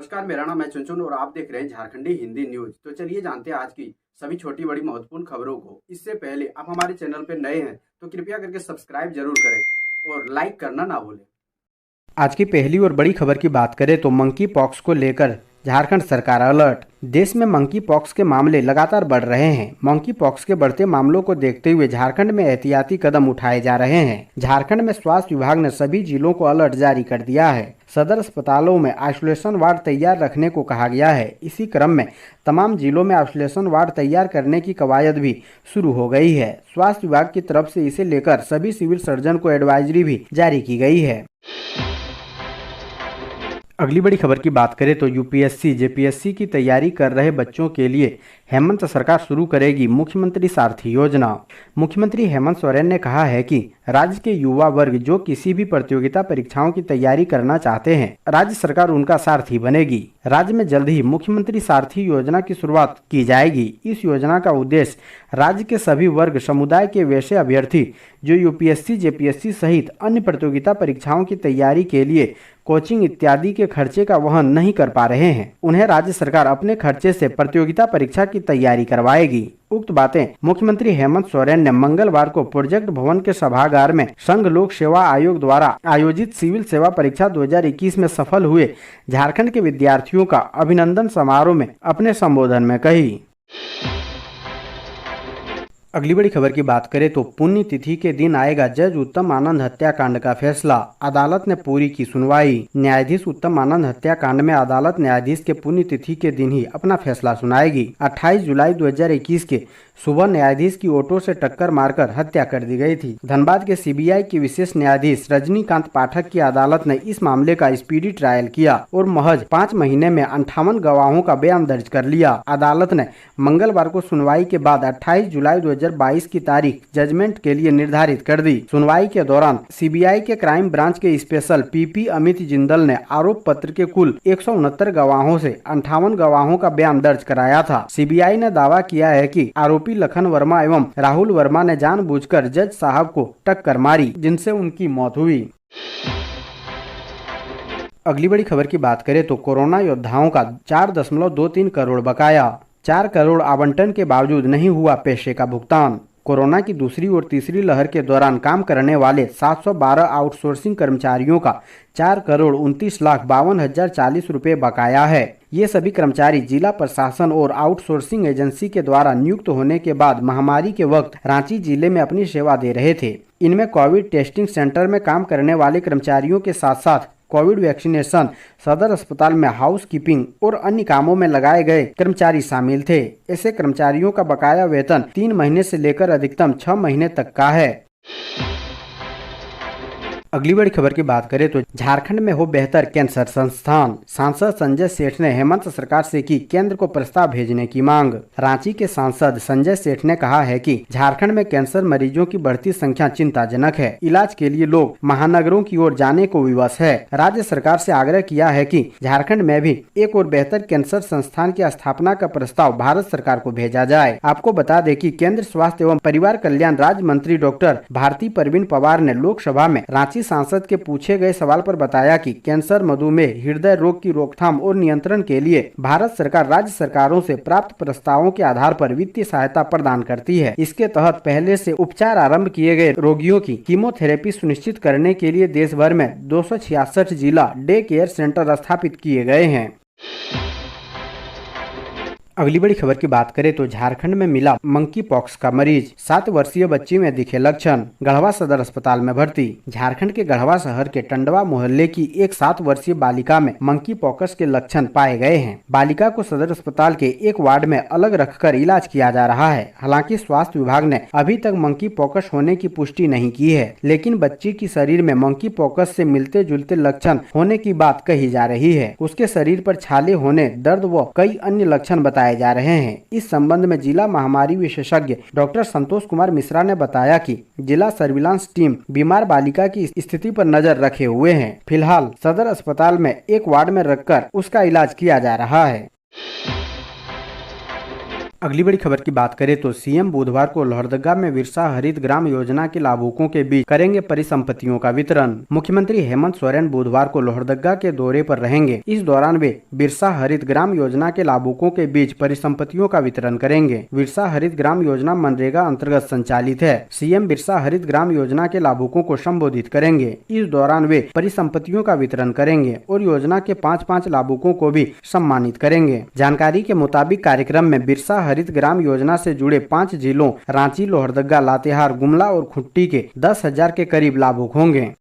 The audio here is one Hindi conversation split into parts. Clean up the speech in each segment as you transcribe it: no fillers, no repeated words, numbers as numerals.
नमस्कार, मेरा नाम है चुनचुन और आप देख रहे हैं झारखंडी हिंदी न्यूज। तो चलिए जानते हैं आज की सभी छोटी बड़ी महत्वपूर्ण खबरों को। इससे पहले आप हमारे चैनल पर नए हैं तो कृपया करके सब्सक्राइब जरूर करें और लाइक करना ना भूलें। आज की पहली और बड़ी खबर की बात करें तो मंकी पॉक्स को लेकर झारखंड सरकार अलर्ट। देश में मंकी पॉक्स के मामले लगातार बढ़ रहे हैं। मंकी पॉक्स के बढ़ते मामलों को देखते हुए झारखंड में एहतियाती कदम उठाए जा रहे हैं। झारखंड में स्वास्थ्य विभाग ने सभी जिलों को अलर्ट जारी कर दिया है। सदर अस्पतालों में आइसोलेशन वार्ड तैयार रखने को कहा गया है। इसी क्रम में तमाम जिलों में आइसोलेशन वार्ड तैयार करने की कवायद भी शुरू हो गई है। स्वास्थ्य विभाग की तरफ से इसे लेकर सभी सिविल सर्जन को एडवाइजरी भी जारी की गई है। अगली बड़ी खबर की बात करें तो यूपीएससी जेपीएससी की तैयारी कर रहे बच्चों के लिए हेमंत सरकार शुरू करेगी मुख्यमंत्री सारथी योजना। मुख्यमंत्री हेमंत सोरेन ने कहा है कि राज्य के युवा वर्ग जो किसी भी प्रतियोगिता परीक्षाओं की तैयारी करना चाहते हैं, राज्य सरकार उनका सारथी बनेगी। राज्य में जल्द ही मुख्यमंत्री सारथी योजना की शुरुआत की जाएगी। इस योजना का उद्देश्य राज्य के सभी वर्ग समुदाय के वैसे अभ्यर्थी जो यूपीएससी जेपीएससी सहित अन्य प्रतियोगिता परीक्षाओं की तैयारी के लिए कोचिंग इत्यादि के खर्चे का वहन नहीं कर पा रहे हैं, उन्हें राज्य सरकार अपने खर्चे से प्रतियोगिता परीक्षा की तैयारी करवाएगी। उक्त बातें मुख्यमंत्री हेमंत सोरेन ने मंगलवार को प्रोजेक्ट भवन के सभागार में संघ लोक सेवा आयोग द्वारा आयोजित सिविल सेवा परीक्षा 2021 में सफल हुए झारखंड के विद्यार्थियों का अभिनंदन समारोह में अपने संबोधन में कही। अगली बड़ी खबर की बात करें तो पुण्यतिथि के दिन आएगा जज उत्तम आनंद हत्याकांड का फैसला। अदालत ने पूरी की सुनवाई। न्यायाधीश उत्तम आनंद हत्याकांड में अदालत न्यायाधीश के पुण्यतिथि के दिन ही अपना फैसला सुनाएगी। 28 जुलाई 2021 के सुबह न्यायाधीश की ऑटो से टक्कर मारकर हत्या कर दी गई थी। धनबाद के सीबीआई के विशेष न्यायाधीश रजनीकांत पाठक की अदालत ने इस मामले का स्पीडी ट्रायल किया और महज 5 महीने में 58 गवाहों का बयान दर्ज कर लिया। अदालत ने मंगलवार को सुनवाई के बाद 28 जुलाई 2022 की तारीख जजमेंट के लिए निर्धारित कर दी। सुनवाई के दौरान सीबीआई के क्राइम ब्रांच के स्पेशल पीपी अमित जिंदल ने आरोप पत्र के कुल 169 गवाहों से 58 गवाहों का बयान दर्ज कराया था। सीबीआई ने दावा किया है कि आरोपी लखन वर्मा एवं राहुल वर्मा ने जानबूझकर जज साहब को टक्कर मारी, जिनसे उनकी मौत हुई। अगली बड़ी खबर की बात करें तो कोरोना योद्धाओं का 4.23 करोड़ बकाया। 4 करोड़ आवंटन के बावजूद नहीं हुआ पैसे का भुगतान। कोरोना की दूसरी और तीसरी लहर के दौरान काम करने वाले 712 आउटसोर्सिंग कर्मचारियों का 4,29,52,040 रुपये बकाया है। ये सभी कर्मचारी जिला प्रशासन और आउटसोर्सिंग एजेंसी के द्वारा नियुक्त होने के बाद महामारी के वक्त रांची जिले में अपनी सेवा दे रहे थे। इनमें कोविड टेस्टिंग सेंटर में काम करने वाले कर्मचारियों के साथ साथ कोविड वैक्सीनेशन, सदर अस्पताल में हाउस कीपिंग और अन्य कामों में लगाए गए कर्मचारी शामिल थे। ऐसे कर्मचारियों का बकाया वेतन 3 महीने से लेकर अधिकतम 6 महीने तक का है। अगली बड़ी खबर की बात करें तो झारखंड में हो बेहतर कैंसर संस्थान। सांसद संजय सेठ ने हेमंत सरकार से की केंद्र को प्रस्ताव भेजने की मांग। रांची के सांसद संजय सेठ ने कहा है कि झारखंड में कैंसर मरीजों की बढ़ती संख्या चिंताजनक है। इलाज के लिए लोग महानगरों की ओर जाने को विवश है। राज्य सरकार से आग्रह किया है कि झारखंड में भी एक और बेहतर कैंसर संस्थान की स्थापना का प्रस्ताव भारत सरकार को भेजा जाए। आपको बता दें कि केंद्र स्वास्थ्य एवं परिवार कल्याण राज्य मंत्री डॉक्टर भारती परवीन पवार ने लोकसभा में रांची सांसद के पूछे गए सवाल पर बताया कि कैंसर, मधुमेह, हृदय रोग की रोकथाम और नियंत्रण के लिए भारत सरकार राज्य सरकारों से प्राप्त प्रस्तावों के आधार पर वित्तीय सहायता प्रदान करती है। इसके तहत पहले से उपचार आरंभ किए गए रोगियों की कीमोथेरेपी सुनिश्चित करने के लिए देश भर में 266 जिला डे केयर सेंटर स्थापित किए गए हैं। अगली बड़ी खबर की बात करें तो झारखंड में मिला मंकी पॉक्स का मरीज। 7 वर्षीय बच्ची में दिखे लक्षण, गढ़वा सदर अस्पताल में भर्ती। झारखंड के गढ़वा शहर के टंडवा मोहल्ले की एक 7 वर्षीय बालिका में मंकी पॉक्स के लक्षण पाए गए हैं। बालिका को सदर अस्पताल के एक वार्ड में अलग रखकर इलाज किया जा रहा है। हालांकि स्वास्थ्य विभाग ने अभी तक मंकी पॉक्स होने की पुष्टि नहीं की है, लेकिन बच्ची की शरीर में मंकी पॉक्स से मिलते जुलते लक्षण होने की बात कही जा रही है। उसके शरीर पर छाले होने, दर्द व कई अन्य लक्षण बताए जा रहे हैं। इस संबंध में जिला महामारी विशेषज्ञ डॉक्टर संतोष कुमार मिश्रा ने बताया कि जिला सर्विलांस टीम बीमार बालिका की स्थिति पर नजर रखे हुए हैं। फिलहाल सदर अस्पताल में एक वार्ड में रखकर उसका इलाज किया जा रहा है। अगली बड़ी खबर की बात करें तो सीएम बुधवार को लोहरदगा में बिरसा हरित ग्राम योजना के लाभुकों के बीच करेंगे परिसंपत्तियों का वितरण। मुख्यमंत्री हेमंत सोरेन बुधवार को लोहरदगा के दौरे पर रहेंगे। इस दौरान वे बिरसा हरित ग्राम योजना के लाभुकों के बीच परिसंपत्तियों का वितरण करेंगे। बिरसा हरित ग्राम योजना मनरेगा अंतर्गत संचालित है। सीएम बिरसा हरित ग्राम योजना के लाभुकों को संबोधित करेंगे। इस दौरान वे परिसंपत्तियों का वितरण करेंगे और योजना के 5-5 लाभुकों को भी सम्मानित करेंगे। जानकारी के मुताबिक कार्यक्रम में बिरसा हरित ग्राम योजना से जुड़े 5 जिलों रांची, लोहरदगा, लातेहार, गुमला और खुट्टी के 10,000 के करीब लाभुक होंगे।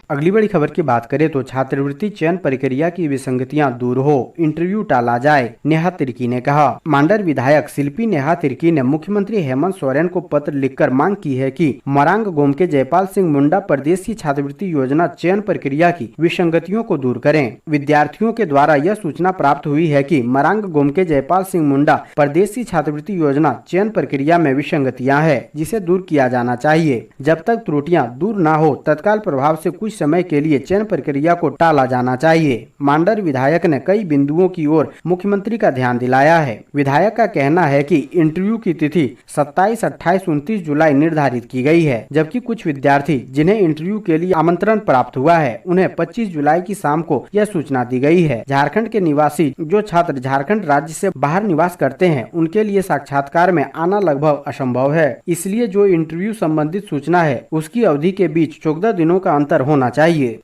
अगली बड़ी खबर की बात करें तो छात्रवृत्ति चयन प्रक्रिया की विसंगतियां दूर हो, इंटरव्यू टाला जाए, नेहा तिर्की ने कहा। मांडर विधायक शिल्पी नेहा तिर्की ने मुख्यमंत्री हेमंत सोरेन को पत्र लिखकर मांग की है कि मरांग गोम के जयपाल सिंह मुंडा प्रदेश की छात्रवृत्ति योजना चयन प्रक्रिया की विसंगतियों को दूर करें। विद्यार्थियों के द्वारा यह सूचना प्राप्त हुई है कि मरांग गोम के जयपाल सिंह मुंडा प्रदेश की छात्रवृत्ति योजना चयन प्रक्रिया में विसंगतियां है, जिसे दूर किया जाना चाहिए। जब तक त्रुटियां दूर न हो तत्काल प्रभाव से कुछ समय के लिए चयन प्रक्रिया को टाला जाना चाहिए। मांडर विधायक ने कई बिंदुओं की ओर मुख्यमंत्री का ध्यान दिलाया है। विधायक का कहना है कि इंटरव्यू की तिथि 27, 28, 29 जुलाई निर्धारित की गई है, जबकि कुछ विद्यार्थी जिन्हें इंटरव्यू के लिए आमंत्रण प्राप्त हुआ है उन्हें 25 जुलाई की शाम को यह सूचना दी गई है। झारखंड के निवासी जो छात्र झारखंड राज्य से बाहर निवास करते हैं उनके लिए साक्षात्कार में आना लगभग असंभव है। इसलिए जो इंटरव्यू संबंधित सूचना है उसकी अवधि के बीच 14 दिनों का अंतर होना चाहिए।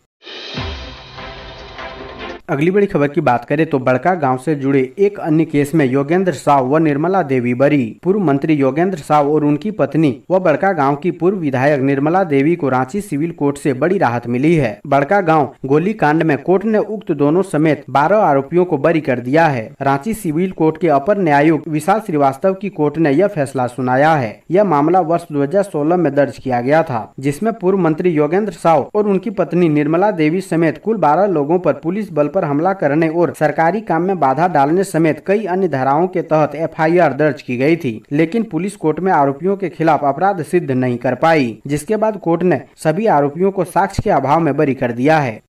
अगली बड़ी खबर की बात करें तो बड़का गांव से जुड़े एक अन्य केस में योगेंद्र साव व निर्मला देवी बरी। पूर्व मंत्री योगेंद्र साव और उनकी पत्नी व बड़का गांव की पूर्व विधायक निर्मला देवी को रांची सिविल कोर्ट से बड़ी राहत मिली है। बड़का गांव गोली कांड में कोर्ट ने उक्त दोनों समेत 12 आरोपियों को बरी कर दिया है। रांची सिविल कोर्ट के अपर न्यायायुक्त विशाल श्रीवास्तव की कोर्ट ने यह फैसला सुनाया है। यह मामला वर्ष 2016 में दर्ज किया गया था, जिसमें पूर्व मंत्री योगेंद्र साव और उनकी पत्नी निर्मला देवी समेत कुल 12 लोगों पर पुलिस बल पर हमला करने और सरकारी काम में बाधा डालने समेत कई अन्य धाराओं के तहत एफआईआर दर्ज की गई थी, लेकिन पुलिस कोर्ट में आरोपियों के खिलाफ अपराध सिद्ध नहीं कर पाई, जिसके बाद कोर्ट ने सभी आरोपियों को साक्ष्य के अभाव में बरी कर दिया है।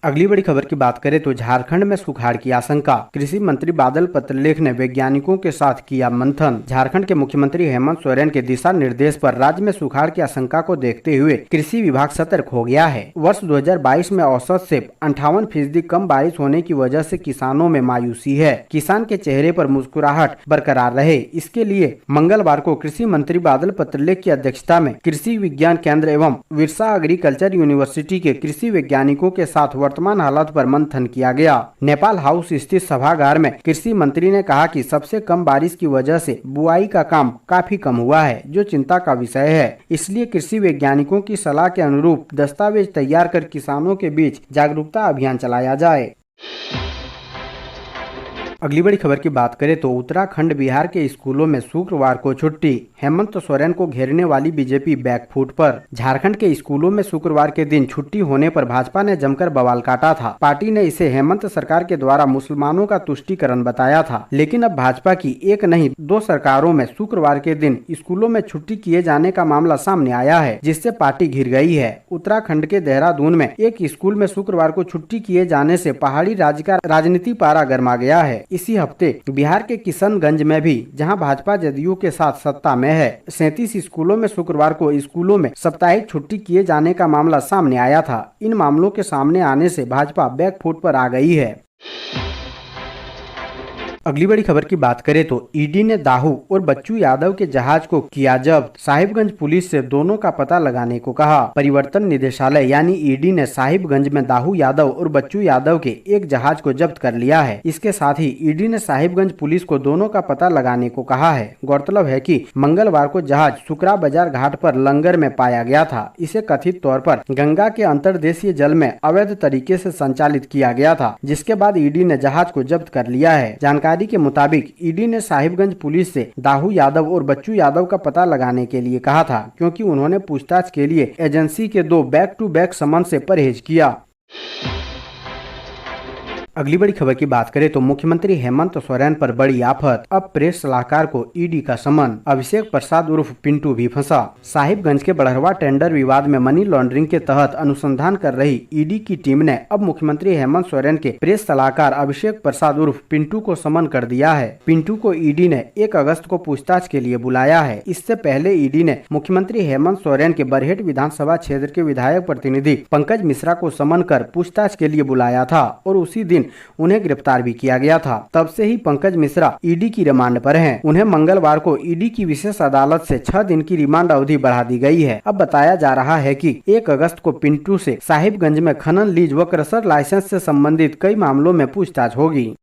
अगली बड़ी खबर की बात करें तो झारखंड में सुखाड़ की आशंका। कृषि मंत्री बादल पत्रलेख ने वैज्ञानिकों के साथ किया मंथन। झारखंड के मुख्यमंत्री हेमंत सोरेन के दिशा निर्देश पर राज्य में सुखाड़ की आशंका को देखते हुए कृषि विभाग सतर्क हो गया है। वर्ष 2022 में औसत से 58% कम बारिश होने की वजह से किसानों में मायूसी है। किसान के चेहरे पर मुस्कुराहट बरकरार रहे, इसके लिए मंगलवार को कृषि मंत्री बादल पत्रलेख की अध्यक्षता में कृषि विज्ञान केंद्र एवं विरसा एग्रीकल्चर यूनिवर्सिटी के कृषि वैज्ञानिकों के साथ वर्तमान हालात पर मंथन किया गया। नेपाल हाउस स्थित सभागार में कृषि मंत्री ने कहा कि सबसे कम बारिश की वजह से बुआई का काम काफी कम हुआ है, जो चिंता का विषय है। इसलिए कृषि वैज्ञानिकों की सलाह के अनुरूप दस्तावेज तैयार कर किसानों के बीच जागरूकता अभियान चलाया जाए। अगली बड़ी खबर की बात करें तो उत्तराखंड बिहार के स्कूलों में शुक्रवार को छुट्टी। हेमंत सोरेन को घेरने वाली बीजेपी बैकफुट पर। झारखंड के स्कूलों में शुक्रवार के दिन छुट्टी होने पर भाजपा ने जमकर बवाल काटा था। पार्टी ने इसे हेमंत सरकार के द्वारा मुसलमानों का तुष्टीकरण बताया था, लेकिन अब भाजपा की एक नहीं 2 सरकारों में शुक्रवार के दिन स्कूलों में छुट्टी किए जाने का मामला सामने आया है, जिससे पार्टी घिर गई है। उत्तराखंड के देहरादून में एक स्कूल में शुक्रवार को छुट्टी किए जाने से पहाड़ी राज्य का राजनीति पारा गर्मा गया है। इसी हफ्ते बिहार के किशनगंज में भी, जहां भाजपा जदयू के साथ सत्ता में है, 37 स्कूलों में शुक्रवार को स्कूलों में साप्ताहिक छुट्टी किए जाने का मामला सामने आया था। इन मामलों के सामने आने से भाजपा बैकफुट पर आ गई है। अगली बड़ी खबर की बात करें तो ईडी ने दाहू और बच्चू यादव के जहाज को किया जब्त। साहिबगंज पुलिस से दोनों का पता लगाने को कहा। परिवर्तन निदेशालय यानी ईडी ने साहिबगंज में दाहू यादव और बच्चू यादव के एक जहाज को जब्त कर लिया है। इसके साथ ही ईडी ने साहिबगंज पुलिस को दोनों का पता लगाने को कहा है। गौरतलब है कि मंगलवार को जहाज सुकरा बाजार घाट पर लंगर में पाया गया था। इसे कथित तौर पर गंगा के अंतर्देशीय जल में अवैध तरीके से संचालित किया गया था, जिसके बाद ईडी ने जहाज को जब्त कर लिया है। जानकारी के मुताबिक ईडी ने साहिबगंज पुलिस से दाहू यादव और बच्चू यादव का पता लगाने के लिए कहा था, क्योंकि उन्होंने पूछताछ के लिए एजेंसी के 2 बैक टू बैक समन से परहेज किया। अगली बड़ी खबर की बात करें तो मुख्यमंत्री हेमंत सोरेन पर बड़ी आफत, अब प्रेस सलाहकार को ईडी का समन। अभिषेक प्रसाद उर्फ पिंटू भी फंसा। साहिबगंज के बड़हरवा टेंडर विवाद में मनी लॉन्ड्रिंग के तहत अनुसंधान कर रही ईडी की टीम ने अब मुख्यमंत्री हेमंत सोरेन के प्रेस सलाहकार अभिषेक प्रसाद उर्फ पिंटू को समन कर दिया है। पिंटू को ईडी ने 1 अगस्त को पूछताछ के लिए बुलाया है। इससे पहले ईडी ने मुख्यमंत्री हेमंत सोरेन के बरहेट विधानसभा क्षेत्र के विधायक प्रतिनिधि पंकज मिश्रा को समन कर पूछताछ के लिए बुलाया था और उसी दिन उन्हें गिरफ्तार भी किया गया था। तब से ही पंकज मिश्रा ईडी की रिमांड पर हैं। उन्हें मंगलवार को ईडी की विशेष अदालत से 6 दिन की रिमांड अवधि बढ़ा दी गई है। अब बताया जा रहा है कि 1 अगस्त को पिंटू से साहिबगंज में खनन, लीज व क्रशर लाइसेंस से संबंधित कई मामलों में पूछताछ होगी।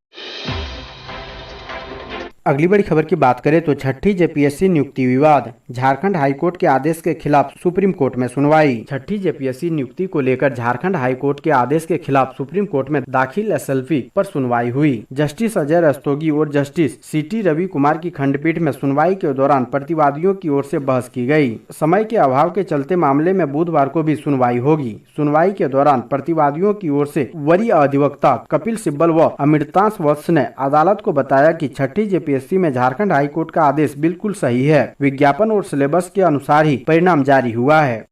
अगली बड़ी खबर की बात करें तो छठी जेपीएससी नियुक्ति विवाद, झारखंड हाईकोर्ट के आदेश के खिलाफ सुप्रीम कोर्ट में सुनवाई। छठी जेपीएससी नियुक्ति को लेकर झारखंड हाईकोर्ट के आदेश के खिलाफ सुप्रीम कोर्ट में दाखिल एसएलपी पर सुनवाई हुई। जस्टिस अजय रस्तोगी और जस्टिस सीटी रवि कुमार की खंडपीठ में सुनवाई के दौरान प्रतिवादियों की ओर से बहस की गई। समय के अभाव के चलते मामले में बुधवार को भी सुनवाई होगी। सुनवाई के दौरान प्रतिवादियों की ओर से वरीय अधिवक्ता कपिल सिब्बल व अमृतांश वत्स ने अदालत को बताया कि छठी जेपीएससी में झारखंड हाईकोर्ट का आदेश बिल्कुल सही है। विज्ञापन और सिलेबस के अनुसार ही परिणाम जारी हुआ है।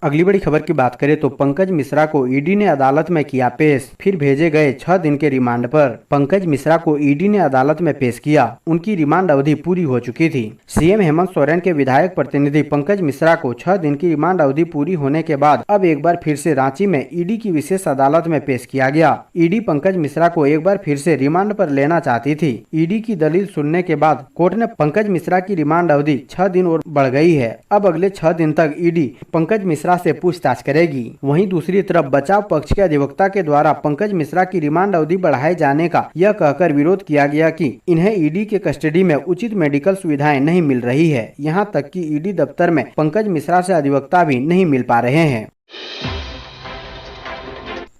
अगली बड़ी खबर की बात करें तो पंकज मिश्रा को ईडी ने अदालत में किया पेश, फिर भेजे गए 6 दिन के रिमांड पर। पंकज मिश्रा को ईडी ने अदालत में पेश किया। उनकी रिमांड अवधि पूरी हो चुकी थी। सीएम हेमंत सोरेन के विधायक प्रतिनिधि पंकज मिश्रा को 6 दिन की रिमांड अवधि पूरी होने के बाद अब एक बार फिर से रांची में ईडी की विशेष अदालत में पेश किया गया। ईडी पंकज मिश्रा को एक बार फिर से रिमांड पर लेना चाहती थी। ईडी की दलील सुनने के बाद कोर्ट ने पंकज मिश्रा की रिमांड अवधि 6 दिन और बढ़ गई है। अब अगले 6 दिन तक ईडी पंकज मिश्रा से पूछताछ करेगी। वहीं दूसरी तरफ बचाव पक्ष के अधिवक्ता के द्वारा पंकज मिश्रा की रिमांड अवधि बढ़ाए जाने का यह कहकर विरोध किया गया कि इन्हें ईडी के कस्टडी में उचित मेडिकल सुविधाएं नहीं मिल रही है। यहां तक कि ईडी दफ्तर में पंकज मिश्रा से अधिवक्ता भी नहीं मिल पा रहे हैं।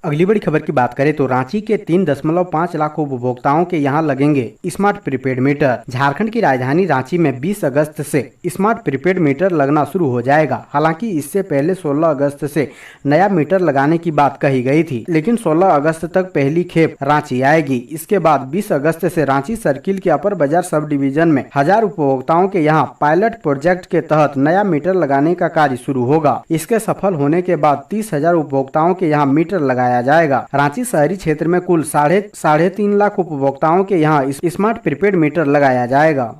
अगली बड़ी खबर की बात करें तो रांची के 3.5 लाख उपभोक्ताओं के यहां लगेंगे स्मार्ट प्रीपेड मीटर। झारखंड की राजधानी रांची में 20 अगस्त से स्मार्ट प्रीपेड मीटर लगना शुरू हो जाएगा। हालांकि इससे पहले 16 अगस्त से नया मीटर लगाने की बात कही गई थी, लेकिन 16 अगस्त तक पहली खेप रांची आएगी। इसके बाद 20 अगस्त से रांची सर्किल के अपर बाजार सब डिवीजन में 1000 उपभोक्ताओं के यहाँ पायलट प्रोजेक्ट के तहत नया मीटर लगाने का कार्य शुरू होगा। इसके सफल होने के बाद 30,000 उपभोक्ताओं के यहाँ मीटर लगाया जाएगा। रांची शहरी क्षेत्र में कुल 3.5 लाख उपभोक्ताओं के यहाँ स्मार्ट प्रीपेड मीटर लगाया जाएगा।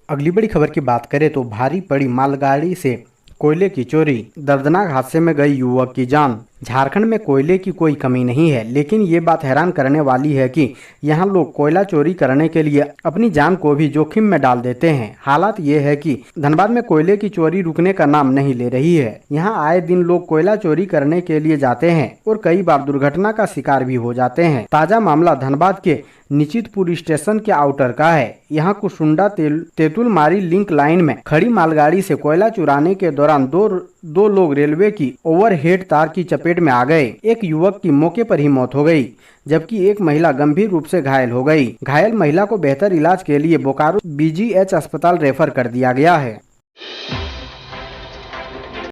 अगली बड़ी खबर की बात करें तो भारी पड़ी मालगाड़ी से कोयले की चोरी, दर्दनाक हादसे में गई युवक की जान। झारखंड में कोयले की कोई कमी नहीं है, लेकिन ये बात हैरान करने वाली है कि यहाँ लोग कोयला चोरी करने के लिए अपनी जान को भी जोखिम में डाल देते हैं। हालात ये है कि धनबाद में कोयले की चोरी रुकने का नाम नहीं ले रही है। यहाँ आए दिन लोग कोयला चोरी करने के लिए जाते हैं और कई बार दुर्घटना का शिकार भी हो जाते हैं। ताजा मामला धनबाद के निचितपुर स्टेशन के आउटर का है। यहाँ कुसुंडा तेतुलमारी लिंक लाइन में खड़ी मालगाड़ी से कोयला चुराने के दौरान दो लोग रेलवे की ओवरहेड तार की चपेट में आ गए। एक युवक की मौके पर ही मौत हो गई, जबकि एक महिला गंभीर रूप से घायल हो गई। घायल महिला को बेहतर इलाज के लिए बोकारो BGH अस्पताल रेफर कर दिया गया है।